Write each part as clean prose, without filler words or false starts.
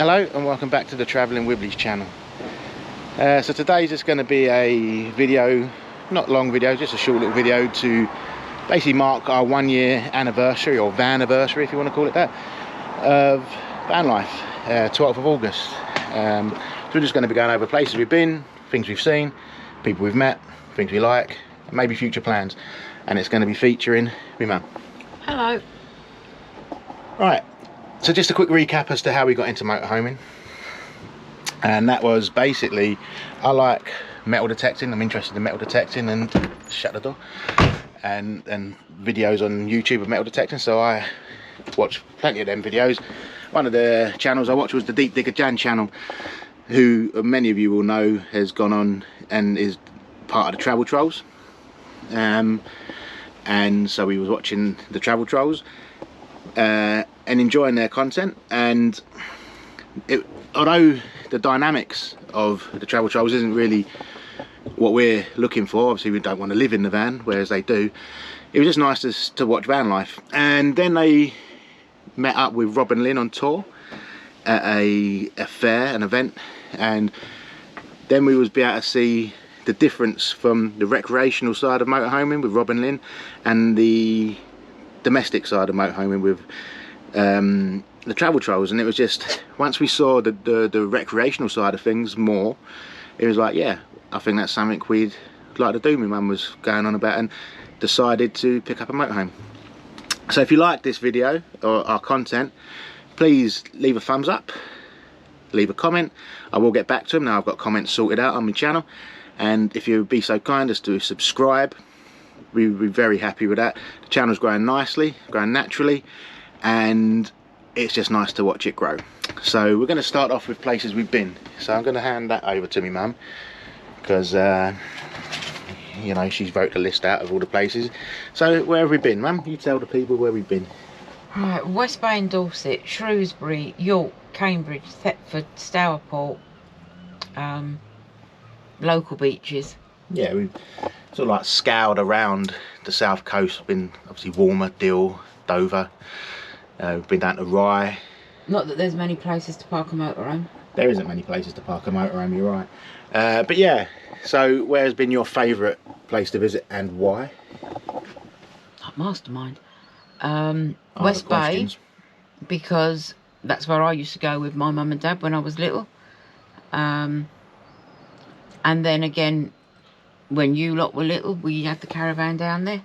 Hello and welcome back to the Travelling Wibblies channel. So today's just going to be a video, not long video, just a short little video to basically mark our 1 year anniversary, or vanniversary if you want to call it that, of van life, 12th of August. So we're just going to be going over places we've been, things we've seen, people we've met, things we like, and maybe future plans. And it's going to be featuring my mum. Hello. Right. So just a quick recap as to how we got into motorhoming, and that was basically, I like metal detecting. I'm interested in metal detecting, and shut the door, and videos on YouTube of metal detecting, so I watched plenty of them videos. One of the channels I watched was the Deep Digger Jan channel, who many of you will know has gone on and is part of the Travel Trolls, and so we was watching the Travel Trolls and enjoying their content. And although the dynamics of the Travel Trolls isn't really what we're looking for, obviously we don't want to live in the van, whereas they do, it was just nice to watch van life. And then they met up with Rob and Lynn on tour at a fair, an event, and then we was be able to see the difference from the recreational side of motorhoming with Rob and Lynn and the domestic side of motorhoming with the Travel Trolls. And it was just, once we saw the recreational side of things more, it was like, yeah, I think that's something we'd like to do. My mum was going on about and decided to pick up a motorhome. So if you like this video or our content, please leave a thumbs up, leave a comment. I will get back to them now. I've got comments sorted out on my channel, and if you would be so kind as to subscribe, we'd be very happy with that. The channel's growing nicely, growing naturally, and it's just nice to watch it grow. So we're going to start off with places we've been. So I'm going to hand that over to me mum, because you know, she's wrote the list out of all the places. So where have we been, mum? You tell the people where we've been. Right, West Bay and Dorset, Shrewsbury, York, Cambridge, Thetford, Stourport, local beaches. Yeah, we've sort of like scoured around the south coast. Been obviously Warmer, Deal, Dover. We've been down to Rye. Not that there's many places to park a motorhome. There isn't many places to park a motorhome, you're right. But yeah, so where has been your favourite place to visit and why? Mastermind. West Bay, because that's where I used to go with my mum and dad when I was little. And then again, when you lot were little, we had the caravan down there.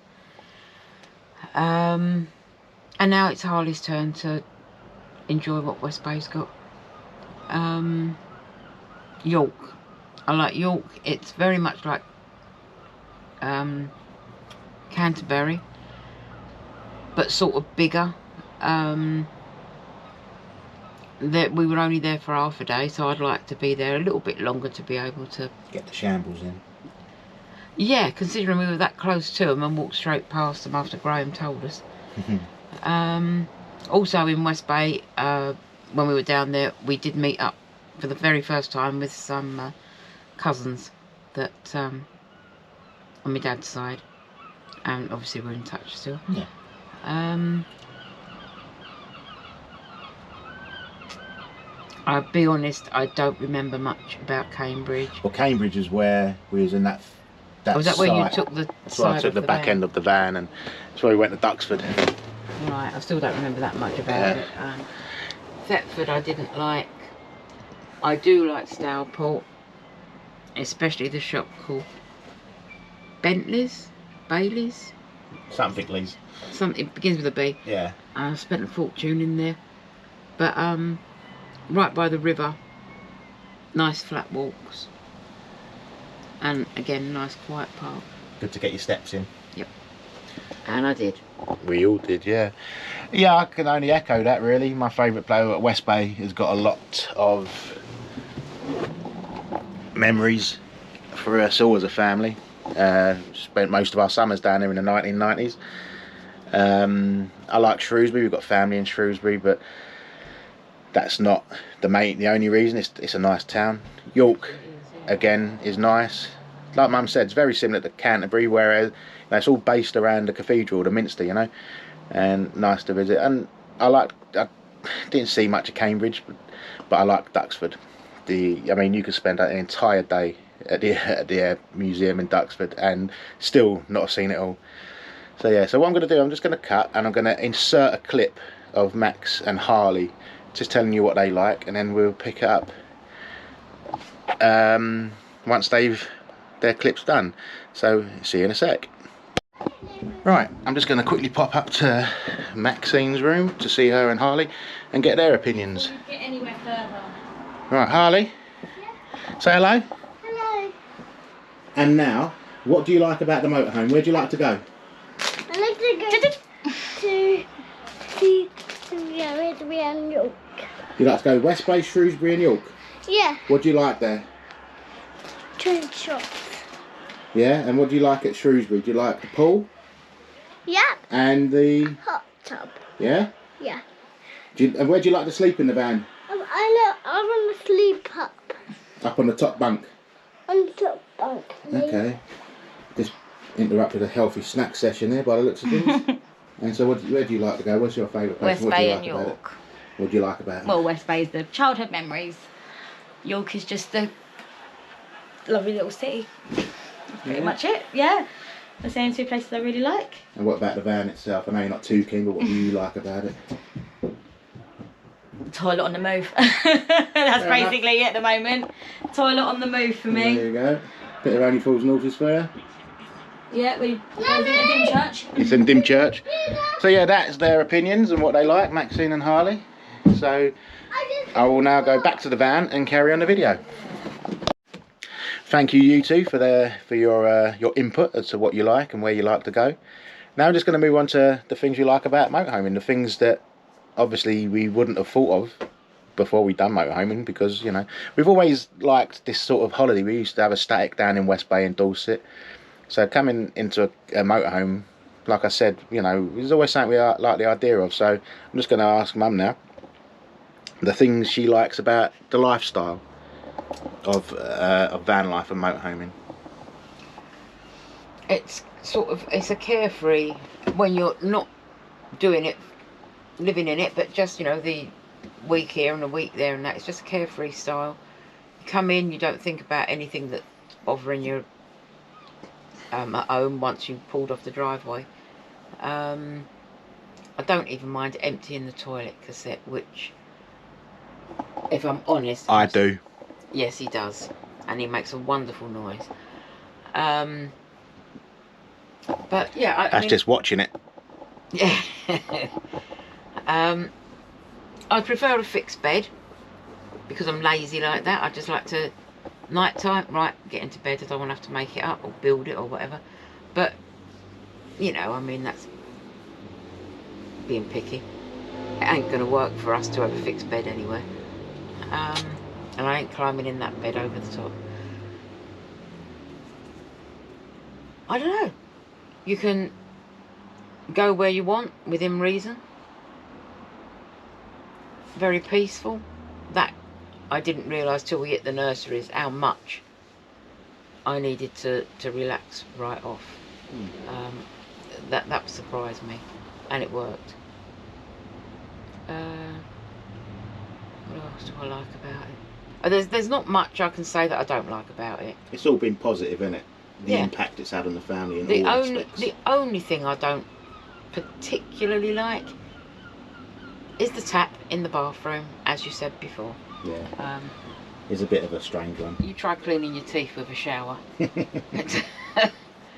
And now it's Harley's turn to enjoy what West Bay's got. York. I like York. It's very much like Canterbury, but sort of bigger. That we were only there for half a day, so I'd like to be there a little bit longer to be able to get the shambles in. Yeah, considering we were that close to them and walked straight past them after Graham told us. Also in West Bay, when we were down there, we did meet up for the very first time with some cousins that on my dad's side, and obviously we're in touch still. Yeah. I'll be honest, I don't remember much about Cambridge. Well, Cambridge is where we was in that was that site. where you took the That's where I took the back end of the van, and that's where we went to Duxford. Right, I still don't remember that much about it. Thetford I didn't like. I do like Stourport, especially the shop called Bailey's. Something, Something, it begins with a B. Yeah. I spent a fortune in there. But right by the river, nice flat walks. And again, nice quiet park. Good to get your steps in. Yep. And I did. We all did, yeah. Yeah, I can only echo that really. My favourite player at West Bay has got a lot of memories for us all as a family. Spent most of our summers down there in the 1990s. I like Shrewsbury. We've got family in Shrewsbury, but that's not the only reason. It's a nice town. York again is nice. Like Mum said, it's very similar to Canterbury, whereas it's all based around the cathedral, the Minster, you know, and nice to visit. And I didn't see much of Cambridge, but I like Duxford. I mean, you could spend an entire day at the museum in Duxford and still not have seen it all. So yeah, so what I'm going to do, I'm just going to cut and I'm going to insert a clip of Max and Harley, just telling you what they like, and then we'll pick it up once their clip's done. So see you in a sec. Right, I'm just going to quickly pop up to Maxine's room to see her and Harley and get their opinions. Before you get anywhere further. Right, Harley, yeah. Say hello. Hello. And now, what do you like about the motorhome? Where do you like to go? I like to go to see Shrewsbury and York. You like to go West Bay, Shrewsbury and York? Yeah. What do you like there? Train shops. Yeah, and what do you like at Shrewsbury? Do you like the pool? Yeah. And the... hot tub. Yeah? Yeah. And where do you like to sleep in the van? I want to sleep up. Up on the top bunk? On the top bunk. Okay. Just interrupted a healthy snack session there by the looks of things. And so where do you like to go? What's your favourite place? West Bay and York. What do you like about it? Well, West Bay is the childhood memories. York is just a lovely little city. That's pretty much it, yeah. That's the only two places I really like. And what about the van itself? I know you're not too keen, but what do you like about it? Toilet on the move. That's basically it at the moment. Toilet on the move for me. There you go. Bit of only fools and horses for you. Yeah, we in Dim Church. It's in Dymchurch. So yeah, that's their opinions and what they like, Maxine and Harley. So I will now go back to the van and carry on the video. Thank you two for your input as to what you like and where you like to go. Now I'm just going to move on to the things you like about motorhoming, the things that obviously we wouldn't have thought of before we'd done motorhoming, because you know we've always liked this sort of holiday. We used to have a static down in West Bay in Dorset, so coming into a motorhome, like I said, you know, there's always something we like the idea of. So I'm just going to ask Mum now the things she likes about the lifestyle of van life and motorhoming. It's a carefree when you're not doing it, living in it, but just, you know, the week here and a week there and that. It's just a carefree style. You come in, you don't think about anything that's bothering you at home once you've pulled off the driveway. I don't even mind emptying the toilet cassette, which, if I'm honest, I do. Yes, he does, and he makes a wonderful noise. But yeah, I mean, Just watching it. Yeah. I prefer a fixed bed because I'm lazy like that. I just like to night time, right, get into bed. I don't want to have to make it up or build it or whatever. But you know, I mean, that's being picky. It ain't gonna work for us to have a fixed bed anyway. And I ain't climbing in that bed over the top. I don't know. You can go where you want within reason. Very peaceful. That I didn't realise till we hit the nurseries how much I needed to relax right off. That surprised me, and it worked. What else do I like about it? There's not much I can say that I don't like about it. It's all been positive, isn't it? The Yeah. impact it's had on the family and all aspects. The only thing I don't particularly like is the tap in the bathroom, as you said before. Yeah. It's a bit of a strange one. You try cleaning your teeth with a shower.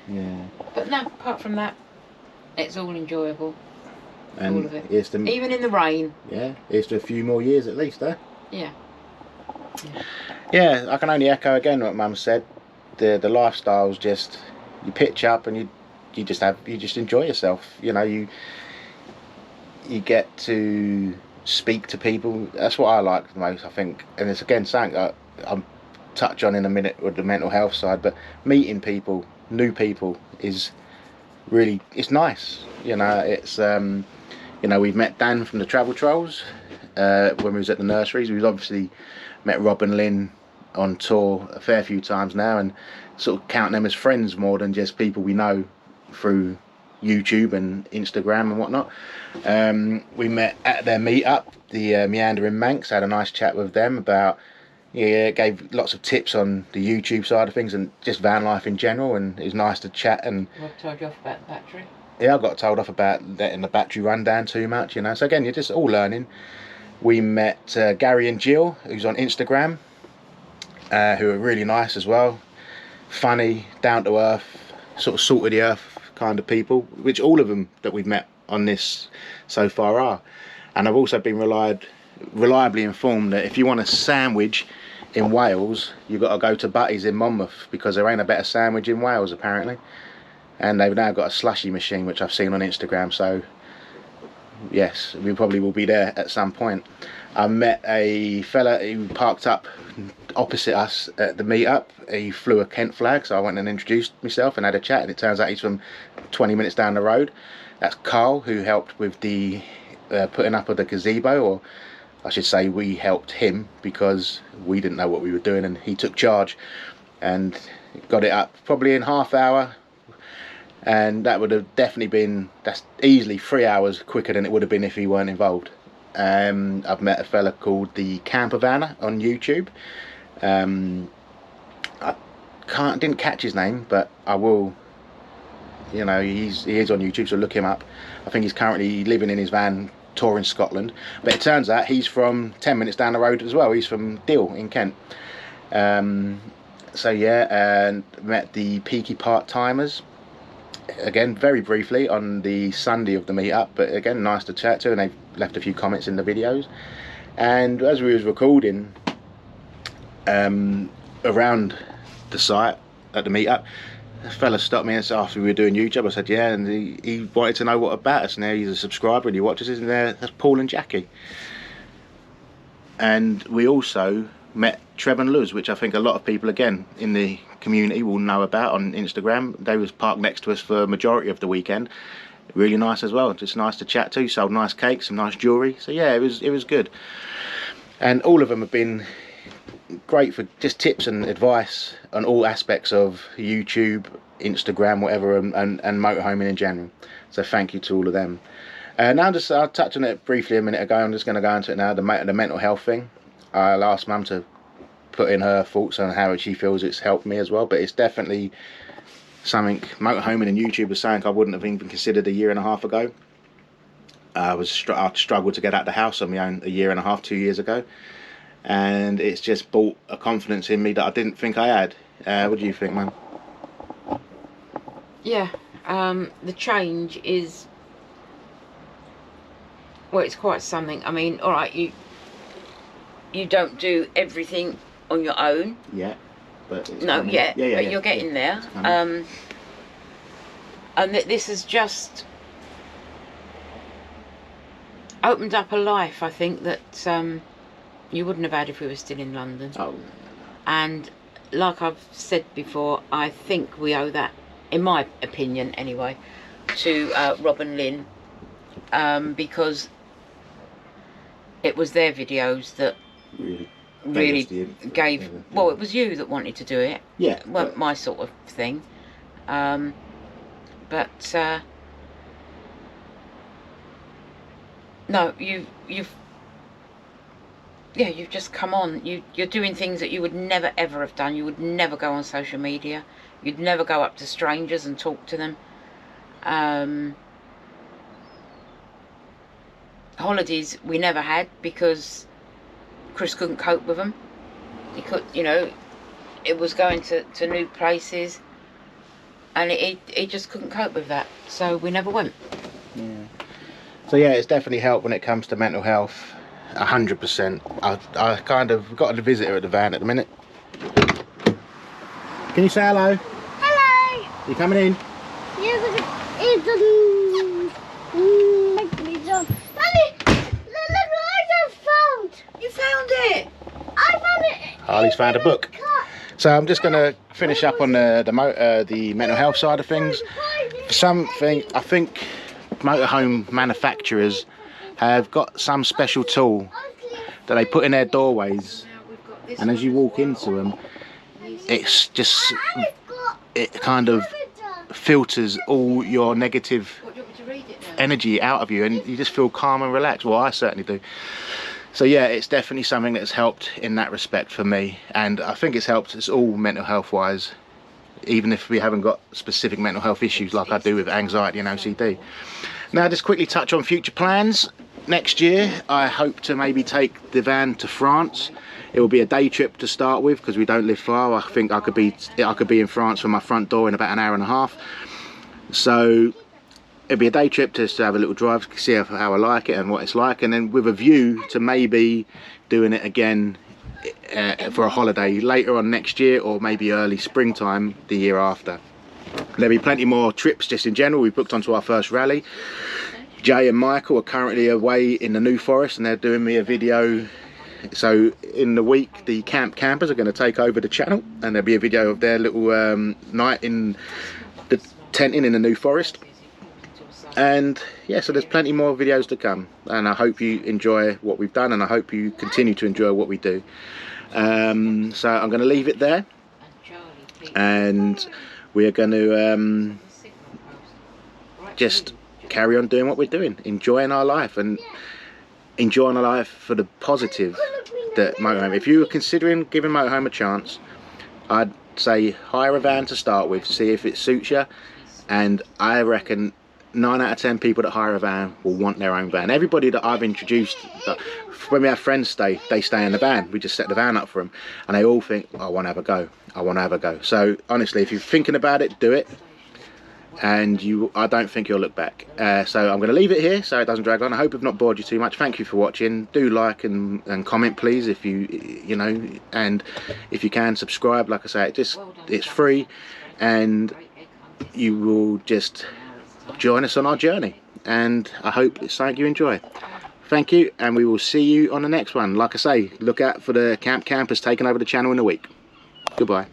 Yeah. But no, apart from that, it's all enjoyable. And all of it. here's to, Even in the rain. yeah, here's to a few more years at least, eh? Yeah. Yeah, I can only echo again what Mum said. The lifestyle's just, you pitch up and you just enjoy yourself. You know, you get to speak to people. That's what I like the most, I think. And it's again something I'll touch on in a minute with the mental health side, but meeting people, new people, is really, it's nice. You know, it's you know, we've met Dan from the Travel Trolls when we was at the nurseries. We've obviously met Rob and Lynn on tour a fair few times now, and sort of count them as friends more than just people we know through YouTube and Instagram and whatnot. We met at their meetup, the Meandering Manx. Had a nice chat with them about, gave lots of tips on the YouTube side of things and just van life in general, and it was nice to chat. And Rob told you off about the battery? Yeah, I got told off about letting the battery run down too much, you know. So again, you're just all learning. We met Gary and Jill, who's on Instagram, who are really nice as well. Funny, down to earth, sort of salt of the earth kind of people, which all of them that we've met on this so far are. And I've also been reliably informed that if you want a sandwich in Wales, you've got to go to Butty's in Monmouth, because there ain't a better sandwich in Wales apparently. And they've now got a slushy machine, which I've seen on Instagram, so yes, we probably will be there at some point. I met a fella who parked up opposite us at the meetup. He flew a Kent flag, so I went and introduced myself and had a chat, and it turns out he's from 20 minutes down the road. That's Carl, who helped with the putting up of the gazebo, or I should say we helped him because we didn't know what we were doing, and he took charge and got it up probably in half hour. And that would have definitely been, that's easily 3 hours quicker than it would have been if he weren't involved. I've met a fella called the Camper Vanner on YouTube. I didn't catch his name, but I will, you know, he is on YouTube, so look him up. I think he's currently living in his van touring Scotland, but it turns out he's from 10 minutes down the road as well. He's from Deal in Kent. So yeah, and met the Peaky Part-Timers. Again, very briefly on the Sunday of the meetup, but again, nice to chat to, and they've left a few comments in the videos. And as we was recording around the site at the meetup, a fella stopped me and said, after we were doing YouTube, I said yeah, and he wanted to know what about us. Now he's a subscriber and he watches us, and that's Paul and Jackie. And we also met Treb and Luz, which I think a lot of people again in the community will know about on Instagram. They was parked next to us for a majority of the weekend. Really nice as well, just nice to chat to. Sold nice cakes, some nice jewellery, so yeah, it was good. And all of them have been great for just tips and advice on all aspects of YouTube, Instagram, whatever, and motorhoming in general. So thank you to all of them. Now I'll touch on it briefly a minute ago. I'm just going to go into it now, the mental health thing. I'll ask Mum to put in her thoughts on how she feels it's helped me as well, but it's definitely something motorhoming and YouTube was something I wouldn't have even considered a year and a half ago. I struggled to get out of the house on my own a year and a half, 2 years ago, and it's just brought a confidence in me that I didn't think I had. What do you think, Mum? Yeah, the change is, well, it's quite something. I mean, all right, you don't do everything on your own. Yeah, but it's no, coming. yeah, Yeah, but you're getting there. And this has just opened up a life, I think, that you wouldn't have had if we were still in London. Oh. And like I've said before, I think we owe that, in my opinion anyway, to Rob and Lynn, because it was their videos that really gave, well, it was you that wanted to do it. Yeah. It wasn't my sort of thing. But no, you've just come on. You're doing things that you would never ever have done. You would never go on social media. You'd never go up to strangers and talk to them. Holidays we never had because Chris couldn't cope with them. He could, you know, it was going to new places, and he just couldn't cope with that, so we never went. Yeah. So yeah, it's definitely helped when it comes to mental health, 100%. I kind of got to visit her at the van at the minute. Can you say hello? Hello. You coming in? Yeah, it doesn't make me jump. Mommy, look what I just found. You found it. I found it. Harley's found a book. So I'm just going to finish up on the mental health side of things. Something I think motorhome manufacturers have got some special tool that they put in their doorways, and as you walk into them, it's just, it kind of filters all your negative energy out of you, and you just feel calm and relaxed. Well, I certainly do. So yeah, it's definitely something that's helped in that respect for me, and I think it's helped us all mental health wise, even if we haven't got specific mental health issues like I do with anxiety and OCD. Now, just quickly touch on future plans. Next year I hope to maybe take the van to France. It will be a day trip to start with, because we don't live far. I think I could be in France from my front door in about an hour and a half. So it'll be a day trip to have a little drive, see how I like it and what it's like, and then with a view to maybe doing it again for a holiday later on next year, or maybe early springtime the year after. There'll be plenty more trips just in general. We've booked onto our first rally. Jay and Michael are currently away in the New Forest, and they're doing me a video. So in the week, the camp campers are going to take over the channel, and there'll be a video of their little night in the tenting in the New Forest. And yeah, so there's plenty more videos to come, and I hope you enjoy what we've done, and I hope you continue to enjoy what we do. So I'm going to leave it there, and we're going to just carry on doing what we're doing, enjoying our life, and enjoying our life for the positive that motorhome. If you were considering giving motorhome a chance, I'd say hire a van to start with, see if it suits you, and I reckon 9 out of 10 people that hire a van will want their own van. Everybody that I've introduced, when we have friends stay, they stay in the van. We just set the van up for them, and they all think, oh, I want to have a go, I want to have a go. So honestly, if you're thinking about it, do it, and I don't think you'll look back. So I'm going to leave it here so it doesn't drag on. I hope I've not bored you too much. Thank you for watching. Do like and comment, please, if you know, and if you can, subscribe. Like I say, it's free, and you will just join us on our journey, and I hope it's something you enjoy. Thank you, and we will see you on the next one. Like I say, look out for the camp campers taking over the channel in a week. Goodbye.